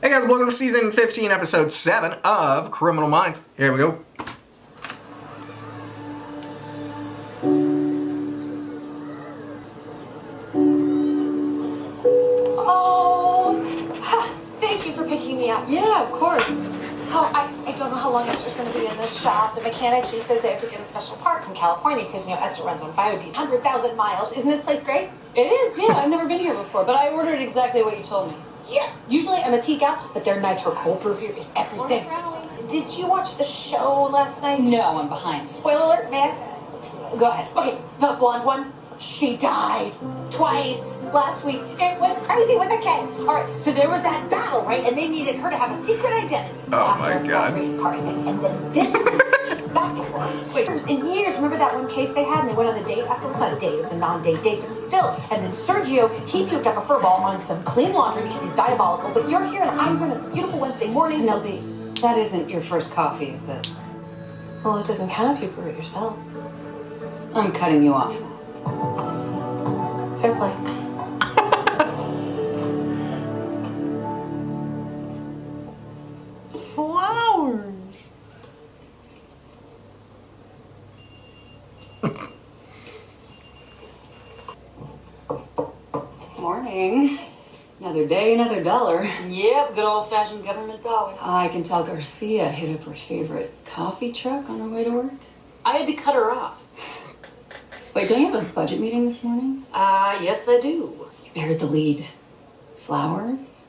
Hey guys, welcome to season 15, episode 7 of Criminal Minds. Here we go. Oh, thank you for picking me up. Yeah, of course. Oh, I don't know how long Esther's going to be in this shop. The mechanic, she says they have to get a special part from California because, Esther runs on biodiesel. 100,000 miles. Isn't this place great? It is, yeah. I've never been here before, but I ordered exactly what you told me. Yes. Usually I'm a tea gal, but their nitro cold brew here is everything. Did you watch the show last night? No, I'm behind. Spoiler alert, man. Go ahead. Okay, the blonde one, she died twice last week. It was crazy with the kid. All right, so there was that battle, right? And they needed her to have a secret identity. Oh my God. Race car thing. And then this week, she's back at work. Wait, in years, remember that one case they had and they went on the date afterwards? Not a date, it was a non-date date, but still. And then Sergio, he puked up a furball on some clean laundry because he's diabolical. But you're here and I'm here and it's a beautiful Wednesday morning. Penelope, that isn't your first coffee, is it? Well, it doesn't count if you brew it yourself. I'm cutting you off. Fair play. Flowers. Morning. Another day, another dollar. Yep, good old-fashioned government dollar. I can tell Garcia hit up her favorite coffee truck on her way to work. I had to cut her off. Wait, don't you have a budget meeting this morning? Yes I do. You buried the lead. Flowers?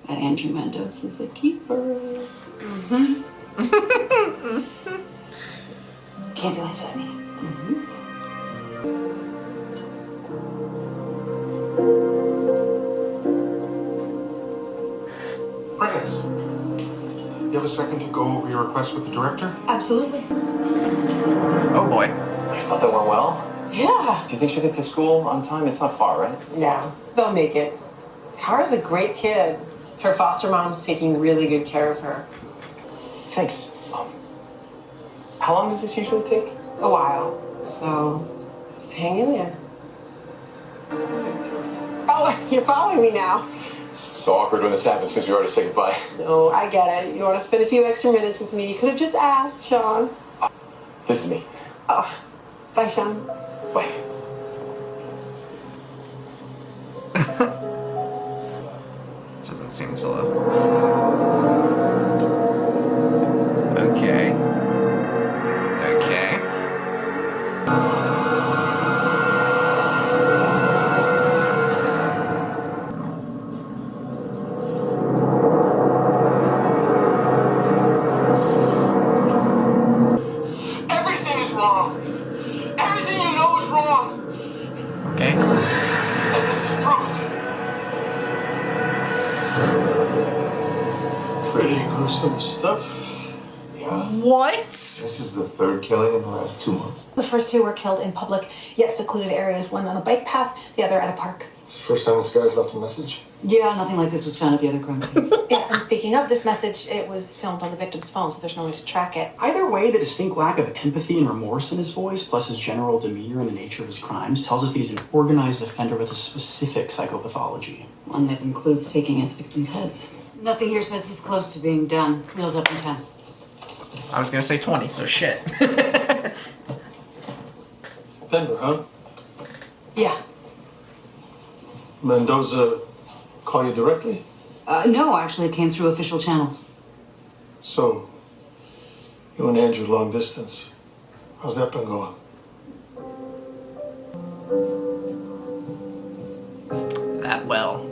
That Andrew Mendoza is a keeper. Mm-hmm. Can't be like that. Mm-hmm. Prentice, you have a second to go over your request with the director? Absolutely. Oh boy. I thought that went well. Yeah. Do you think she'll get to school on time? It's not far, right? Yeah, they'll make it. Kara's a great kid. Her foster mom's taking really good care of her. Thanks. How long does this usually take? A while. So, just hang in there. Oh, you're following me now. It's so awkward when this happens because we already said goodbye. No, I get it. You want to spend a few extra minutes with me. You could have just asked, Sean. This is me. Oh, bye, Sean. Bye. Doesn't seem so. Okay. Okay. Everything is wrong. Everything you know is wrong. Okay. And this is proof. Pretty gruesome stuff. Yeah. What? This is the third killing in the last 2 months. The first two were killed in public, yet secluded areas, one on a bike path, the other at a park. It's the first time this guy's left a message. Yeah, nothing like this was found at the other crime scenes. Yeah, and speaking of this message, it was filmed on the victim's phone, so there's no way to track it. Either way, the distinct lack of empathy and remorse in his voice, plus his general demeanor and the nature of his crimes, tells us that he's an organized offender with a specific psychopathology. One that includes taking his victims' heads. Nothing here says he's close to being done. Wheels up in 10. I was gonna say 20, so shit. Denver, huh? Yeah. Mendoza call you directly? No, actually, it came through official channels. So, you and Andrew long distance. How's that been going? That well.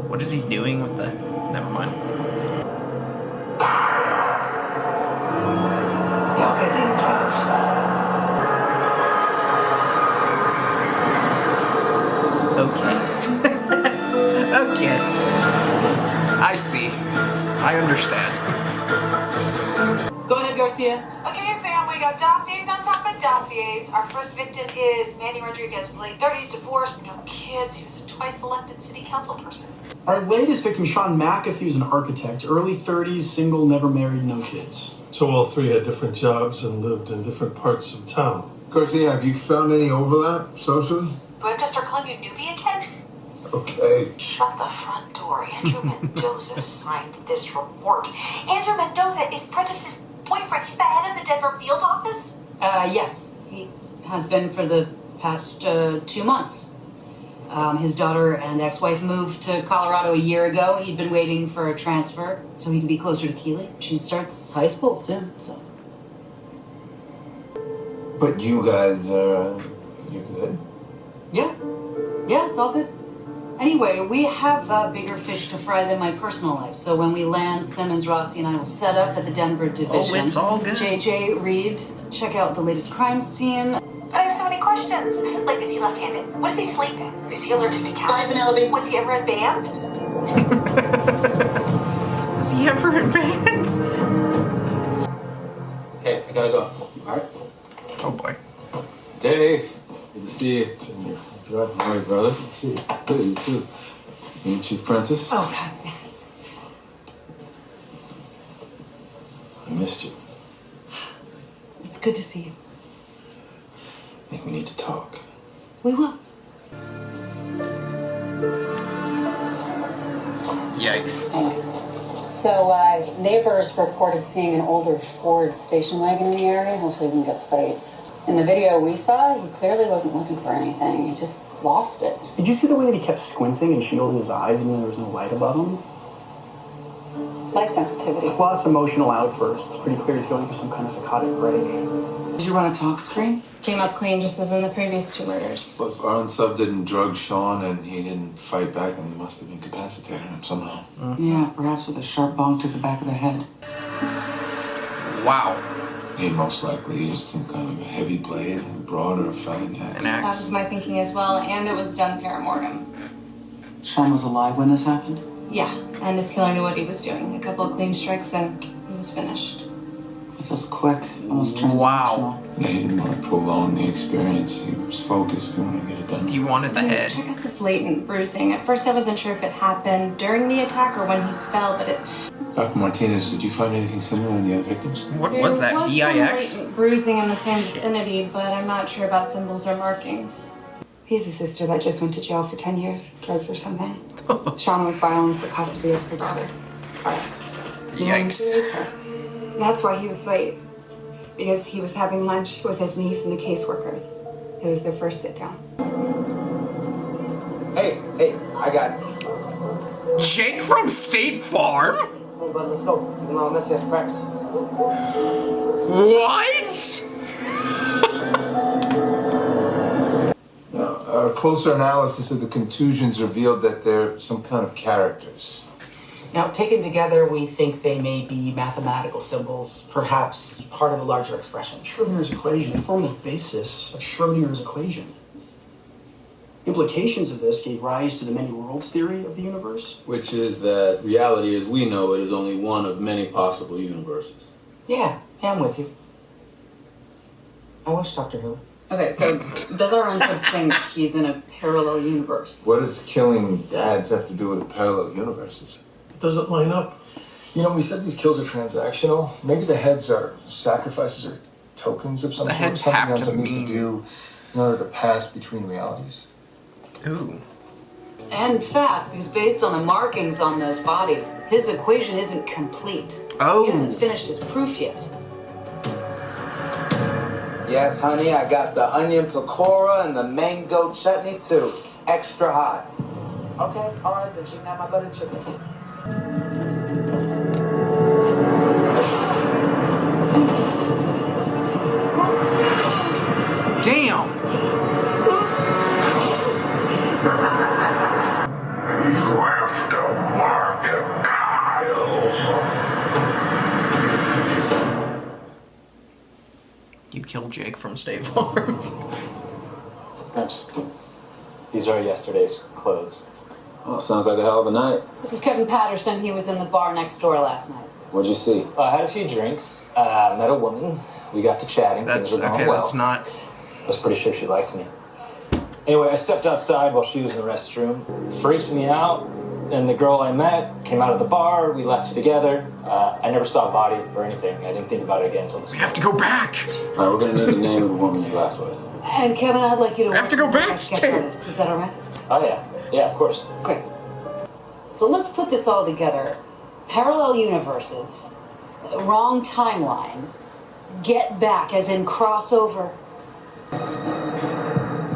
What is he doing with the... Never mind. Okay. Okay. I see. I understand. Go ahead, Garcia. Okay, fam, we got dossiers on top of dossiers. Our first victim is Manny Rodriguez, late 30s, divorced, no kids. He was a twice elected city council person. Our latest victim, Sean McAfee, is an architect. Early 30s, single, never married, no kids. So all three had different jobs and lived in different parts of town. Garcia, have you found any overlap socially? Do I have to start calling calling you Nubia, Ken? Okay. Shut the front door. Andrew Mendoza signed this report. Andrew Mendoza is Prentice's boyfriend. He's the head of the Denver field office. Yes. He has been for the past 2 months. His daughter and ex-wife moved to Colorado a year ago. He'd been waiting for a transfer so he could be closer to Keely. She starts high school soon, so. But you guys are, you good? Yeah. Yeah, it's all good. Anyway, we have bigger fish to fry than my personal life. So when we land, Simmons, Rossi, and I will set up at the Denver division. Oh, it's all good. JJ, Reed, check out the latest crime scene. I have so many questions. Like, is he left-handed? What does he sleep in? Is he allergic to cats? Bye, Penelope. Was he ever in band? Was he ever in bands? Hey, I gotta go. All right. Oh boy. Dave, good to see you. Good. All right, brother. Good to see you. Too, you too. Meet Chief Prentice. Oh, God. I missed you. It's good to see you. I think we need to talk. We will. Yikes. Thanks. So, neighbors reported seeing an older Ford station wagon in the area. Hopefully we can get plates. In the video we saw, he clearly wasn't looking for anything. He just lost it. Did you see the way that he kept squinting and shielding his eyes even though there was no light above him? Light sensitivity. Plus emotional outbursts. It's pretty clear he's going through some kind of psychotic break. Did you run a talk screen? Came up clean just as in the previous 2 murders. Well, if our sub didn't drug Sean and he didn't fight back, then he must have incapacitated him somehow. Yeah, perhaps with a sharp bonk to the back of the head. Wow. He most likely used some kind of a heavy blade, a broad or a felling axe. An That axe. was my thinking as well, and it was done paramortem. Sean was alive when this happened? Yeah, and his killer knew what he was doing. A couple of clean strikes and he was finished. It feels quick, almost transactional. Wow. Yeah, he didn't want to prolong the experience. He was focused. He wanted to get it done. He wanted the head. Check out this latent bruising. At first I wasn't sure if it happened during the attack or when he fell, but it... Dr. Martinez, did you find anything similar in the other victims? What was that? There was VIX? some latent bruising in the same vicinity, but I'm not sure about symbols or markings. He's a sister that just went to jail for 10 years, drugs or something. Sean was filing for custody of her daughter. Yikes. That's why he was late. Because he was having lunch with his niece and the caseworker. It was their first sit down. Hey, I got it. Jake from State Farm? Come on, bud, let's go. Even though I'm messy as practice. What? A closer analysis of the contusions revealed that they're some kind of characters. Now, taken together, we think they may be mathematical symbols, perhaps part of a larger expression. Schrodinger's equation, they form the basis of Schrodinger's equation. Implications of this gave rise to the many worlds theory of the universe. Which is that reality as we know it is only one of many possible universes. Yeah, I'm with you. I watched Doctor Who. Okay, so does our own sub think he's in a parallel universe? What does killing dads have to do with parallel universes? It doesn't line up. You know, we said these kills are transactional. Maybe the heads are sacrifices or tokens of some The sort. heads Something have else to that needs mean- to do in order to pass between realities. Ooh. And fast, because based on the markings on those bodies, his equation isn't complete. Oh. He hasn't finished his proof yet. Yes, honey, I got the onion pakora and the mango chutney too. Extra hot. Okay, all right, then she can have my butter chicken. Damn. You have to mark it, Kyle. You killed Jake from State Farm. Thanks. These are yesterday's clothes. Oh, sounds like a hell of a night. This is Kevin Patterson. He was in the bar next door last night. What'd you see? I had a few drinks, met a woman, we got to chatting. That's things were going okay. well. That's not. I was pretty sure she liked me. Anyway, I stepped outside while she was in the restroom. Freaked me out. and the girl I met came out of the bar. We left together. I never saw a body or anything. I didn't think about it again until this. We have to go back. All right, we're gonna need the name of the woman you left with. And Kevin, I'd like you to have to go back. Is that all right? Oh yeah, yeah, of course. Great. So let's put this all together. Parallel universes, wrong timeline, get back, as in crossover.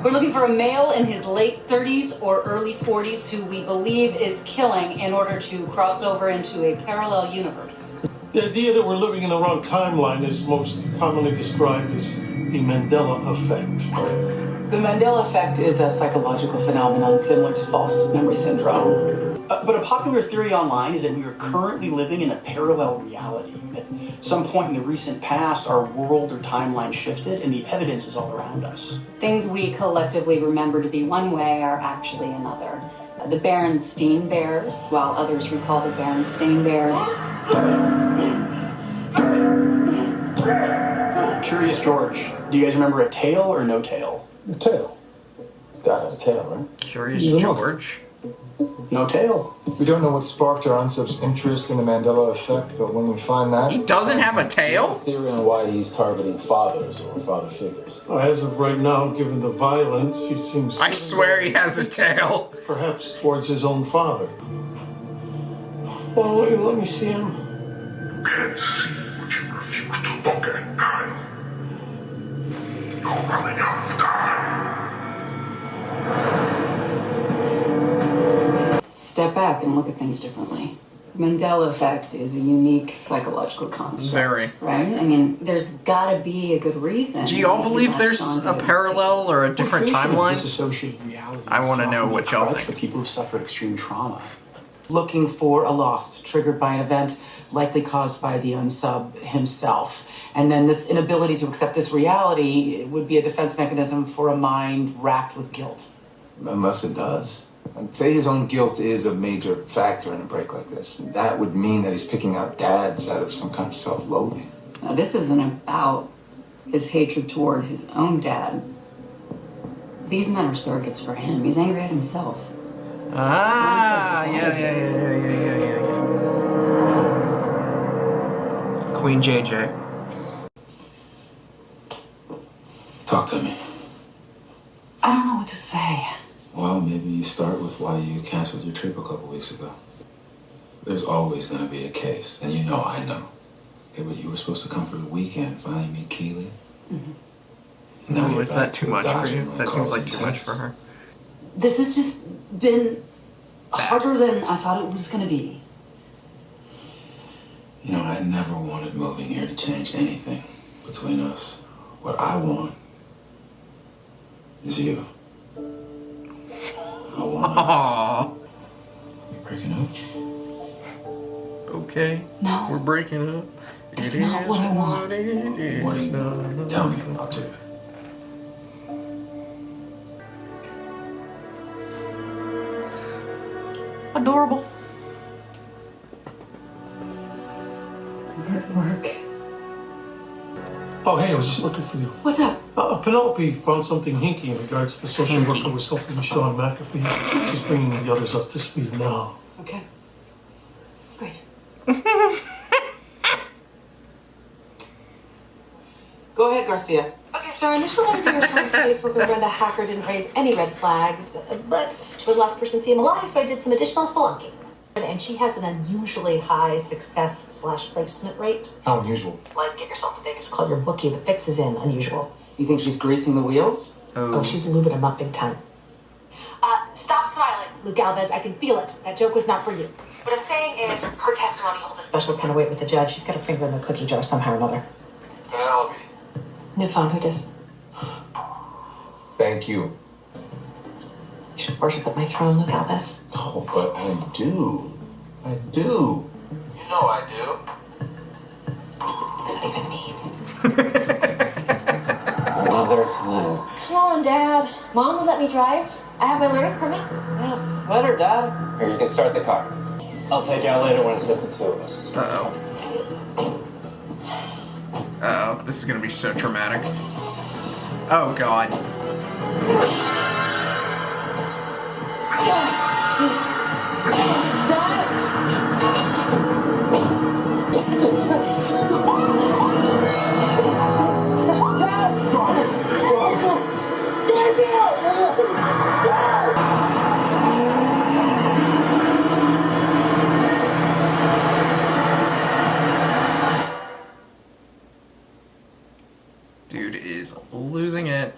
We're looking for a male in his late 30s or early 40s who we believe is killing in order to cross over into a parallel universe. The idea that we're living in the wrong timeline is most commonly described as the Mandela effect. The Mandela effect is a psychological phenomenon similar to false memory syndrome. But a popular theory online is that we are currently living in a parallel reality. At some point in the recent past, our world or timeline shifted, and the evidence is all around us. Things we collectively remember to be one way are actually another. The Berenstain Bears, while others recall the Berenstain Bears. Curious George, do you guys remember a tail or no tail? The tail. Gotta have a tail, right? Curious George. No tail. We don't know what sparked our Ansup's interest in the Mandela effect, but when we find that... He doesn't have a tail? Theory on why he's targeting fathers or father figures. As of right now, given the violence, he seems... I swear he has a tail. Perhaps towards his own father. Well, let me see him. Can't see what you refuse to look at, Kyle. You're running out of time. Step back and look at things differently. The Mandela effect is a unique psychological construct. Very. Right? I mean, there's gotta be a good reason. Do you all believe there's a parallel or a different timeline? Disassociated reality. I want to know what y'all For think. people who suffered extreme trauma. Looking for a loss triggered by an event likely caused by the unsub himself. And then this inability to accept this reality would be a defense mechanism for a mind racked with guilt. Unless it does. I'd say his own guilt is a major factor in a break like this. That would mean that he's picking out dads out of some kind of self-loathing. Now, this isn't about his hatred toward his own dad. These men are surrogates for him. He's angry at himself. Ah, yeah. Queen JJ. Talk to me. I don't know what to say. Well, maybe you start with why you canceled your trip a couple weeks ago. There's always going to be a case, and you know I know. Okay, but you were supposed to come for the weekend, finally meet Keely. Mm-hmm. No, is that too much for you? That seems like too much for her. This has just been harder than I thought it was going to be. You know, I never wanted moving here to change anything between us. What I want is you. I want us. You breaking up? Okay. No. We're breaking up. That's not what I want. What is that? Tell me about it. Adorable. We're at work. Oh, hey, I was just looking for you. What's up? Penelope found something hinky in regards to the social worker was helping Sean McAfee. She's bringing the others up to speed now. Okay. Great. Go ahead, Garcia. Okay, so our initial interview with Sean's caseworker Brenda Hacker didn't raise any red flags, but she was the last person to see him alive, so I did some additional spelunking. And she has an unusually high success/placement rate. How unusual. Like, get yourself a Vegas Club, your bookie, the fix is in, unusual. You think she's greasing the wheels? Oh, she's lubing him up big time. Stop smiling, Luke Alves. I can feel it. That joke was not for you. What I'm saying is, her testimony holds a special kind of weight with the judge. She's got her finger in the cookie jar somehow or another. Penelope. New phone, who dis? Thank you. You should worship at my throne, Luke Alves. Oh, but I do. I do. You know I do. What does that even mean? Another time. Come on, Dad. Mom would let me drive. I have my learner's permit. Yeah, let her, Dad. Or you can start the car. I'll take you out later when it's just the two of us. Uh-oh. Uh-oh. This is gonna be so traumatic. Oh, God. Dude is losing it.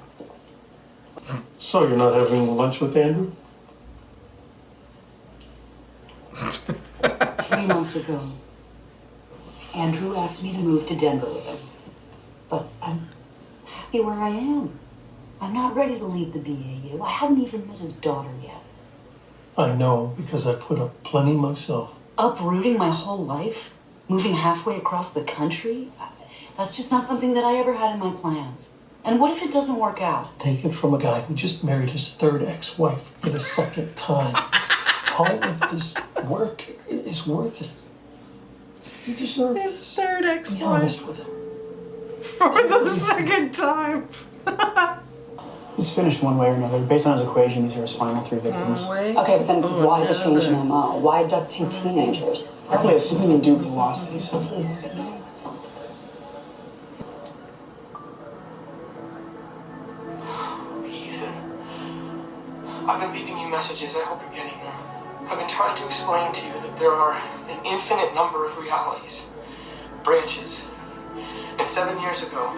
So you're not having lunch with Andrew? 3 months ago, Andrew asked me to move to Denver with him. But I'm happy where I am. I'm not ready to leave the BAU. I haven't even met his daughter yet. I know, because I put up plenty myself. Uprooting my whole life? Moving halfway across the country? That's just not something that I ever had in my plans. And what if it doesn't work out? Take it from a guy who just married his third ex-wife for the second time. All of this work is worth it. You deserve his third ex-wife. Be honest with him. For the second time. He's finished one way or another. Based on his equation, these are his final 3 victims. Okay, but then why the change in MO? Why abducting teenagers? Probably has something to do with the loss that he suffered. I've been leaving you messages. I hope you're getting them. I've been trying to explain to you that there are an infinite number of realities, branches. And 7 years ago,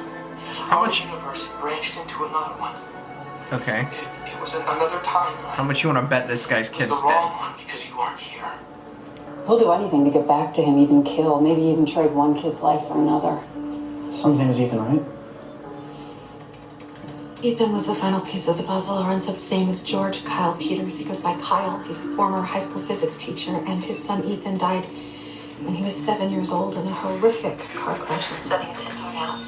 our universe branched into another one. Okay. It was another timeline. How much you want to bet this guy's It kid's was the dead? wrong one because you aren't here. He'll do anything to get back to him, even kill, maybe even trade one kid's life for another. Son's name is Ethan, right? Ethan was the final piece of the puzzle. His name is George Kyle Peters. He goes by Kyle. He's a former high school physics teacher, and his son Ethan died when he was 7 years old in a horrific car crash that's setting his info now.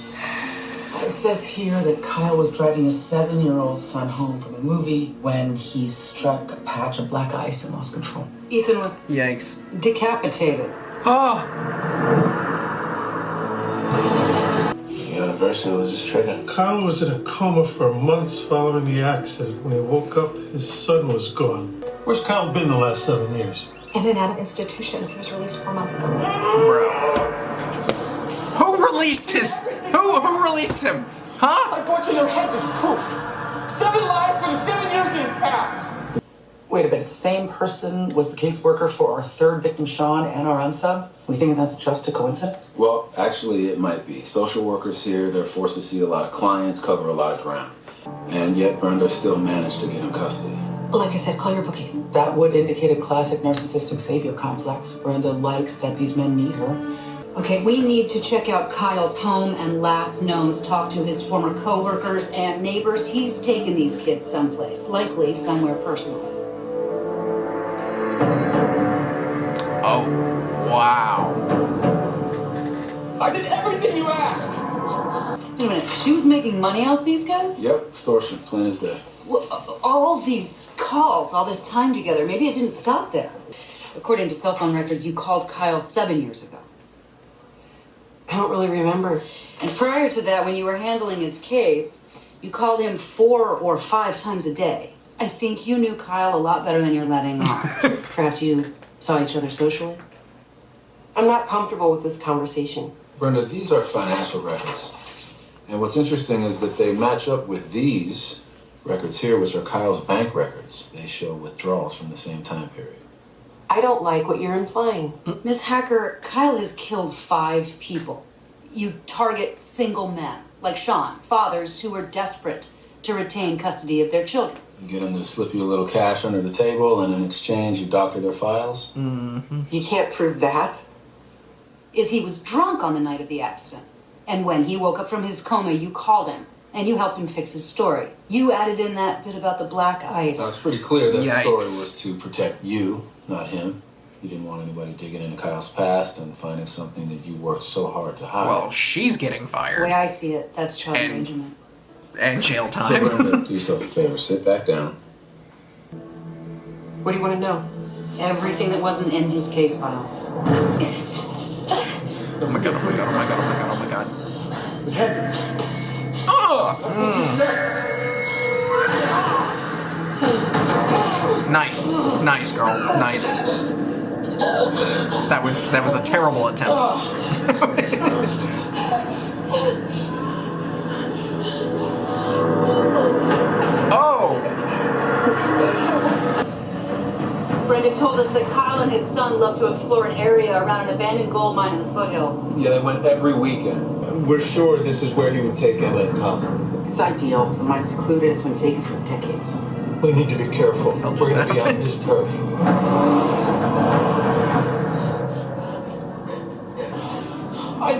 It says here that Kyle was driving his 7-year-old son home from a movie when he struck a patch of black ice and lost control. Ethan was Yikes. decapitated. Oh! The other person was just triggered. Kyle was in a coma for months following the accident. When he woke up, his son was gone. Where's Kyle been the last 7 years? In and out of institutions. He was released 4 months ago. Bro. Who released his... Who released him? Huh? I brought you their heads as proof. 7 lives for the 7 years that had passed. Wait a minute, the same person was the caseworker for our third victim, Sean, and our unsub? We think that's just a coincidence? Well, actually, it might be. Social workers here, they're forced to see a lot of clients, cover a lot of ground. And yet Brenda still managed to get him custody. Like I said, call your bookies. That would indicate a classic narcissistic savior complex. Brenda likes that these men need her. Okay, we need to check out Kyle's home and last knowns, talk to his former co-workers and neighbors. He's taken these kids someplace, likely somewhere personal. Oh, wow. I did everything you asked. Wait a minute, she was making money off these guys? Yep, extortion, plain as day. Well, all these calls, all this time together, maybe it didn't stop there. According to cell phone records, you called Kyle 7 years ago. I don't really remember. And prior to that, when you were handling his case, you called him 4 or 5 times a day. I think you knew Kyle a lot better than you're letting on. Perhaps you saw each other socially? I'm not comfortable with this conversation. Brenda, these are financial records. And what's interesting is that they match up with these records here, which are Kyle's bank records. They show withdrawals from the same time period. I don't like what you're implying. Miss Hacker, Kyle has killed 5 people. You target single men, like Sean, fathers who are desperate to retain custody of their children. You get them to slip you a little cash under the table, and in exchange, you doctor their files. Mm-hmm. You can't prove that. Is he was drunk on the night of the accident. And when he woke up from his coma, you called him, and you helped him fix his story. You added in that bit about the black ice. Now, it's pretty clear that the Yikes. story was to protect you, not him. You didn't want anybody digging into Kyle's past and finding something that you worked so hard to hide. Well, she's getting The fired. way I see it, that's child And- endangerment. And jail So, time. Brenda, do yourself a favor. Sit back down. What do you want to know? Everything that wasn't in his case file. Oh my god, oh my god, oh my god, oh my god, oh my god. Nice. Nice, girl. Nice. That was a terrible attempt. Oh! told us that Kyle and his son love to explore an area around an abandoned gold mine in the foothills. Yeah, they went every weekend. We're sure this is where he would take Emma and Colin. It's ideal. The mine's secluded. It's been vacant for decades. We need to be careful. We're going to be on his turf. I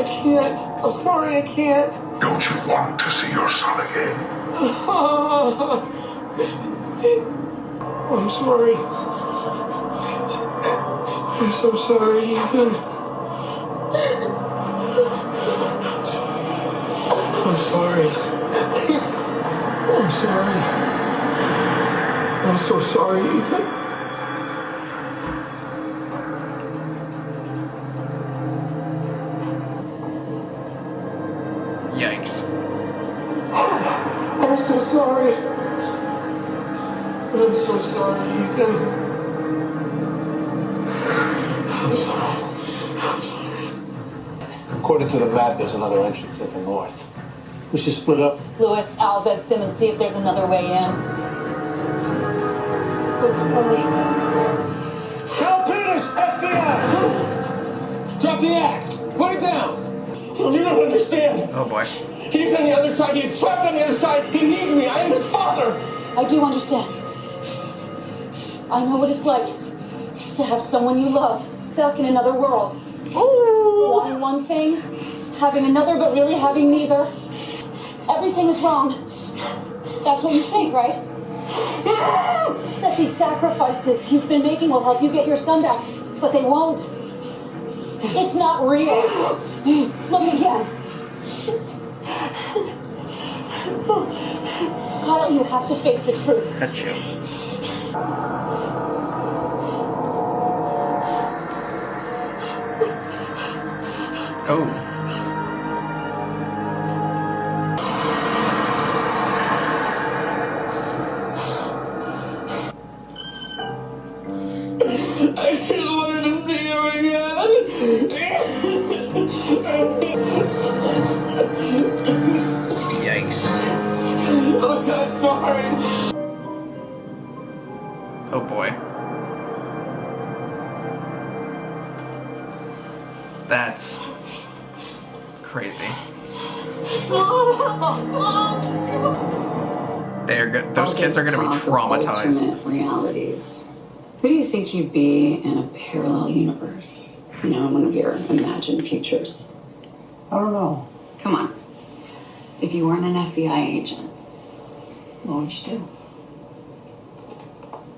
can't. I'm sorry, I can't. Don't you want to see your son again? I'm sorry. I'm so sorry, Ethan. I'm sorry. I'm sorry. I'm so sorry, Ethan. Yikes. I'm so sorry. I'm so sorry, Ethan. I'm sorry. I'm sorry. According to the map, there's another entrance at the north. We should split up. Lewis, Alves, Simmons, see if there's another way in. I'm sorry. Cal Peters, FBI! Drop the axe! Put it down! You don't understand. Oh boy. He's on the other side. He's trapped on the other side. He needs me. I am his father. I do understand. I know what it's like to have someone you love stuck in another world. Ooh. Wanting one thing, having another, but really having neither. Everything is wrong. That's what you think, right? That these sacrifices you've been making will help you get your son back, but they won't. It's not real. Look again. Kyle, you have to face the truth. That's you. Oh. I just wanted to see him again. Yikes. Oh, I'm sorry. Oh boy. That's crazy. They're good. Those kids are going to be traumatized. Alternate realities. Who do you think you'd be in a parallel universe? You know, one of your imagined futures. I don't know. Come on. If you weren't an FBI agent, what would you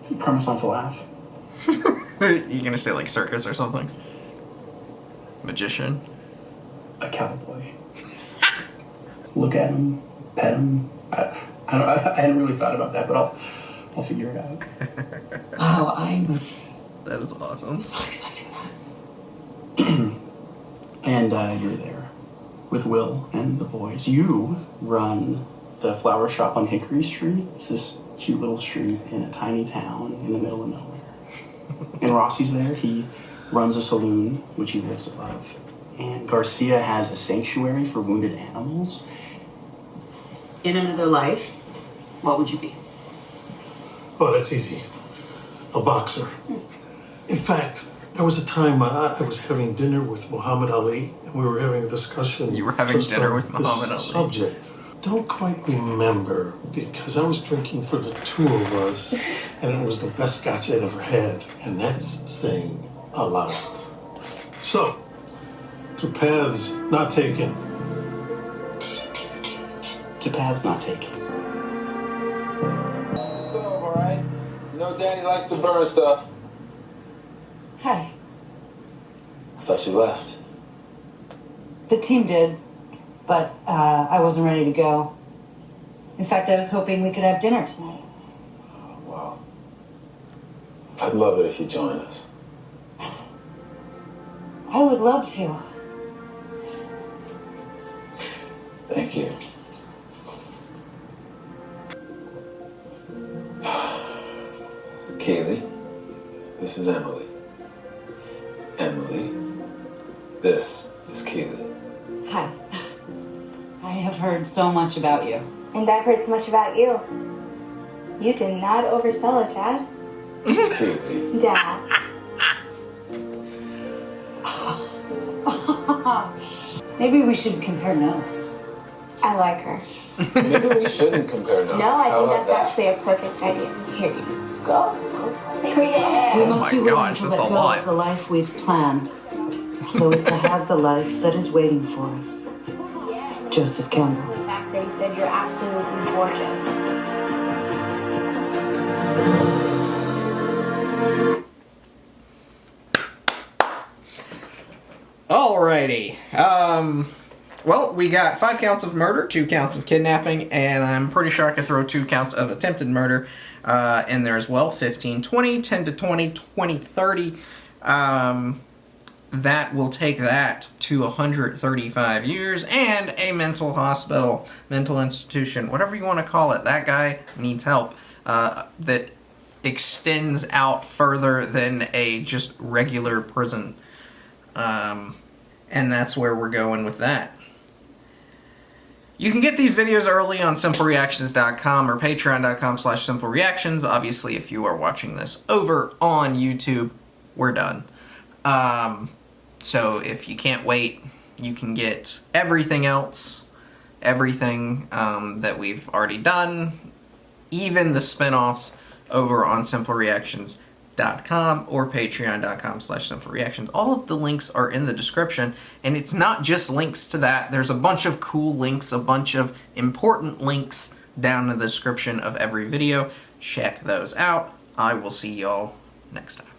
do? Promise not to laugh. You gonna say like circus or something? Magician? A cowboy. Look at him, pet him. I hadn't really thought about that, but I'll figure it out. Oh, I was. That is awesome. So expecting that. And you're there with Will and the boys. You run the flower shop on Hickory Street. It's this cute little street in a tiny town in the middle of nowhere. And Rossi's there. He runs a saloon, which he lives above. And Garcia has a sanctuary for wounded animals. In another life, what would you be? Oh, that's easy. A boxer. In fact, there was a time I was having dinner with Muhammad Ali, and we were having a discussion. You were having just dinner on with Muhammad this Ali? Subject. Don't quite remember, because I was drinking for the two of us, and it was the best scotch I'd ever had, and that's saying a lot. So, to paths not taken. To paths not taken. Stove, all right? You know Daddy likes to burn stuff. Hi. I thought you left. The team did, but I wasn't ready to go. In fact, I was hoping we could have dinner tonight. Oh, wow. I'd love it if you join us. I would love to. Thank you. Kaylee, this is Emily. Emily, this is Kaylee. Hi. I have heard so much about you. And I've heard so much about you. You did not oversell it, Dad. Dad. Maybe we should compare notes. I like her. Maybe we shouldn't compare notes. No, I How think about that's actually a perfect idea. Here you go. There we go. We must be willing to let go of the life we've planned, so as to have the life that is waiting for us. Joseph Campbell. The fact that he said you're absolutely gorgeous. Alrighty. Well, we got 5 counts of murder, 2 counts of kidnapping, and I'm pretty sure I could throw 2 counts of attempted murder in there as well. 15-20, 10-20, 20-30. That will take that to 135 years and a mental hospital, mental institution, whatever you want to call it. That guy needs help that extends out further than a just regular prison. And that's where we're going with that. You can get these videos early on simplereactions.com or patreon.com/simplereactions. Obviously, if you are watching this over on YouTube, we're done. So if you can't wait, you can get everything else, everything that we've already done, even the spin-offs over on simplereactions.com or patreon.com/simplereactions. All of the links are in the description, and it's not just links to that. There's a bunch of cool links, a bunch of important links down in the description of every video. Check those out. I will see y'all next time.